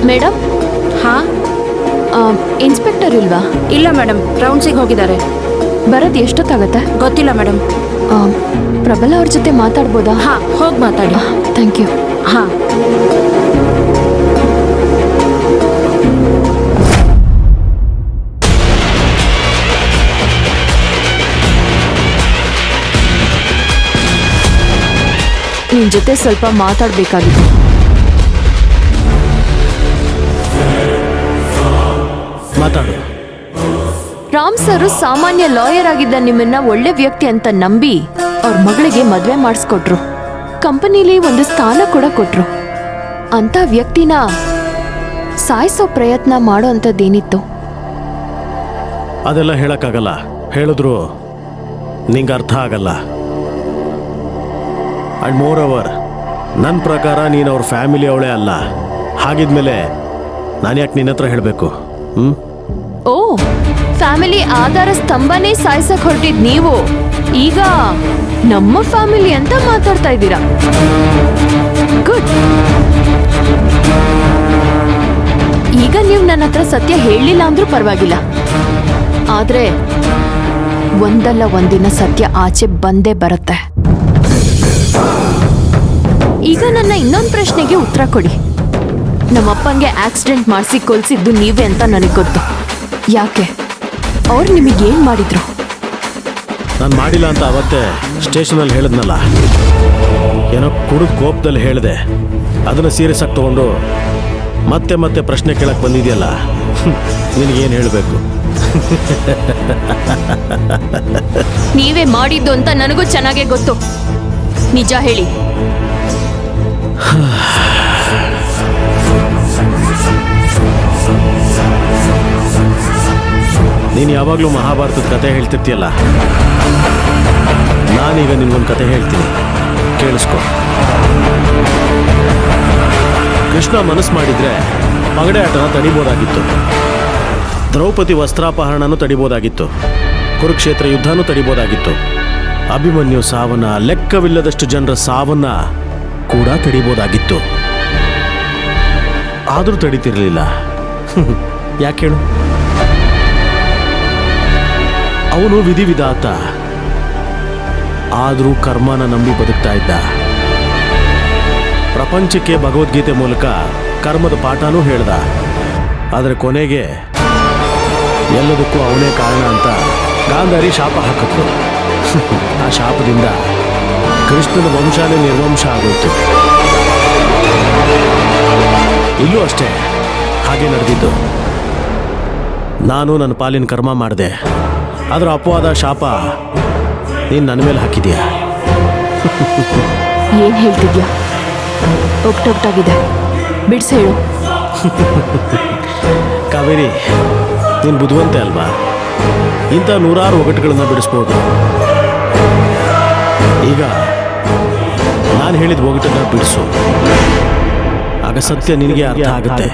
Madam. ಹಾಂ. Inspector ಇಲ್ವಾ? ಇಲ್ಲ ಮೇಡಮ್, ರೌಂಡ್ಸಿಗೆ ಹೋಗಿದ್ದಾರೆ. ಬರೋದು ಎಷ್ಟೊತ್ತಾಗತ್ತೆ? ಗೊತ್ತಿಲ್ಲ ಮೇಡಮ್. ಪ್ರಬಲ ಅವ್ರ ಜೊತೆ ಮಾತಾಡ್ಬೋದಾ? ಹಾಂ, ಹೋಗಿ ಮಾತಾಡಿ. Thank you. ಹಾಂ. ನಿನ್ ಜೊತೆ ಸ್ವಲ್ಪ ಮಾತಾಡ್ಬೇಕಾಗಿತ್ತು. ಮಾತಾಡು. ರಾಮ್ ಸರ್ ಸಾಮಾನ್ಯ ಲಾಯರ್ ಆಗಿದ್ದ ನಿಮ್ಮನ್ನ ಒಳ್ಳೆ ವ್ಯಕ್ತಿ ಅಂತ ನಂಬಿ ಅವ್ರ ಮಗಳಿಗೆ ಮದ್ವೆ ಮಾಡಿಸ್ಕೊಟ್ರು. ಕಂಪನಿಲಿ ಒಂದು ಸ್ಥಾನ ಕೂಡ ಕೊಟ್ರು. ಅಂತ ವ್ಯಕ್ತಿನ ಸಾಯಿಸೋ ಪ್ರಯತ್ನ ಮಾಡೋ ಅಂಥದ್ದೇನಿತ್ತು? ಅದೆಲ್ಲ ಹೇಳಕ್ಕಾಗಲ್ಲ. ಹೇಳಿದ್ರು ನಿಂಗೆ ಅರ್ಥ ಆಗಲ್ಲ. ಅಂಡ್ ಮೋರ್ ಓವರ್, ನನ್ನ ಪ್ರಕಾರ ನೀನು ಅವ್ರ ಫ್ಯಾಮಿಲಿ ಅವಳೇ ಅಲ್ಲ. ಹಾಗಿದ್ಮೇಲೆ ನಾನು ಯಾಕೆ ನಿನ್ನ ಹತ್ರ ಹೇಳಬೇಕು? ಓ, ಫ್ಯಾಮಿಲಿ ಆಧಾರ ಸ್ತಂಭನೇ ಸಾಯಿಸಕ್ ಹೊರಟಿದ್ ನೀವು ಈಗ ನಮ್ಮ ಫ್ಯಾಮಿಲಿ ಅಂತ ಮಾತಾಡ್ತಾ ಇದ್ದೀರಾ. ಗುಡ್. ಈಗ ನೀವು ನನ್ನ ಹತ್ರ ಸತ್ಯ ಹೇಳಲಿಲ್ಲ ಅಂದ್ರೂ ಪರವಾಗಿಲ್ಲ. ಆದ್ರೆ ಒಂದಲ್ಲ ಒಂದಿನ ಸತ್ಯ ಆಚೆ ಬಂದೇ ಬರುತ್ತೆ. ಈಗ ನನ್ನ ಇನ್ನೊಂದು ಪ್ರಶ್ನೆಗೆ ಉತ್ತರ ಕೊಡಿ. ನಮ್ಮಪ್ಪಂಗೆ ಆಕ್ಸಿಡೆಂಟ್ ಮಾಡಿಸಿ ಕೊಲ್ಸಿದ್ದು ನೀವೇ ಅಂತ ನನಗೆ ಗೊತ್ತು. ಯಾಕೆ? ಅವ್ರು ನಿಮಗೇನ್ ಮಾಡಿದ್ರು? ನಾನು ಮಾಡಿಲ್ಲ ಅಂತ ಅವತ್ತೇ ಸ್ಟೇಷನಲ್ಲಿ ಹೇಳಿದ್ನಲ್ಲ. ಏನೋ ಕುಡಿದು ಕೋಪದಲ್ಲಿ ಹೇಳಿದೆ. ಅದನ್ನು ಸೀರಿಯಸ್ ಆಗಿ ತಗೊಂಡು ಮತ್ತೆ ಮತ್ತೆ ಪ್ರಶ್ನೆ ಕೇಳಕ್ಕೆ ಬಂದಿದೆಯಲ್ಲ, ನಿನಗೇನು ಹೇಳಬೇಕು? ನೀವೇ ಮಾಡಿದ್ದು ಅಂತ ನನಗೂ ಚೆನ್ನಾಗೇ ಗೊತ್ತು. ನಿಜ ಹೇಳಿ. ನೀನು ಯಾವಾಗಲೂ ಮಹಾಭಾರತದ ಕತೆ ಹೇಳ್ತಿರ್ತೀಯಲ್ಲ, ನಾನೀಗ ನಿನ್ಗೊಂದು ಕತೆ ಹೇಳ್ತೀನಿ, ಕೇಳಿಸ್ಕೊ. ಕೃಷ್ಣ ಮನಸ್ಸು ಮಾಡಿದ್ರೆ ಪಗಡೆ ಆಟನ ತಡಿಬೋದಾಗಿತ್ತು. ದ್ರೌಪದಿ ವಸ್ತ್ರಾಪಹರಣನೂ ತಡಿಬೋದಾಗಿತ್ತು. ಕುರುಕ್ಷೇತ್ರ ಯುದ್ಧನೂ ತಡಿಬೋದಾಗಿತ್ತು. ಅಭಿಮನ್ಯು ಸಾವನ್ನ, ಲೆಕ್ಕವಿಲ್ಲದಷ್ಟು ಜನರ ಸಾವನ್ನ ಕೂಡ ತಡಿಬೋದಾಗಿತ್ತು. ಆದರೂ ತಡಿತಿರ್ಲಿಲ್ಲ. ಯಾಕೆ ಹೇಳು? ಅವನು ವಿಧಿವಿಧಾತ. ಆದರೂ ಕರ್ಮನ ನಂಬಿ ಬದುಕ್ತಾ ಇದ್ದ. ಪ್ರಪಂಚಕ್ಕೆ ಭಗವದ್ಗೀತೆ ಮೂಲಕ ಕರ್ಮದ ಪಾಠನೂ ಹೇಳ್ದ. ಆದರೆ ಕೊನೆಗೆ ಎಲ್ಲದಕ್ಕೂ ಅವನೇ ಕಾರಣ ಅಂತ ಗಾಂಧಾರಿ ಶಾಪ ಹಾಕಿದ್ರು. ಆ ಶಾಪದಿಂದ ಕೃಷ್ಣನ ವಂಶನೇ ನಿರ್ವಂಶ ಆಗೋಯ್ತು. ಇಲ್ಲೂ ಅಷ್ಟೇ ಹಾಗೆ ನಡೆದಿದ್ದು. ನಾನು ನನ್ನ ಪಾಲಿನ ಕರ್ಮ ಮಾಡಿದೆ. ಅದರ ಅಪವಾದ ಶಾಪ ನೀನು ನನ್ನ ಮೇಲೆ ಹಾಕಿದ್ಯಾ. ಏನ್ ಹೇಳ್ತಿದ್ಯಾ? ಒಕ್ಟೊಕ್ಟಾಗಿದೆ, ಬಿಡ್ಸಿ ಹೇಳು. ಕಾವೇರಿ, ನೀನು ಬುದ್ಧಿವಂತೆ ಅಲ್ವಾ? ಇಂಥ ನೂರಾರು ಒಗಟುಗಳನ್ನು ಬಿಡಿಸ್ಬೋದು. ಈಗ ನಾನು ಹೇಳಿದ ಒಗಟನ್ನು ಬಿಡಿಸು. ಆಗ ಸತ್ಯ ನಿನಗೆ ಅರ್ಥ ಆಗುತ್ತೆ.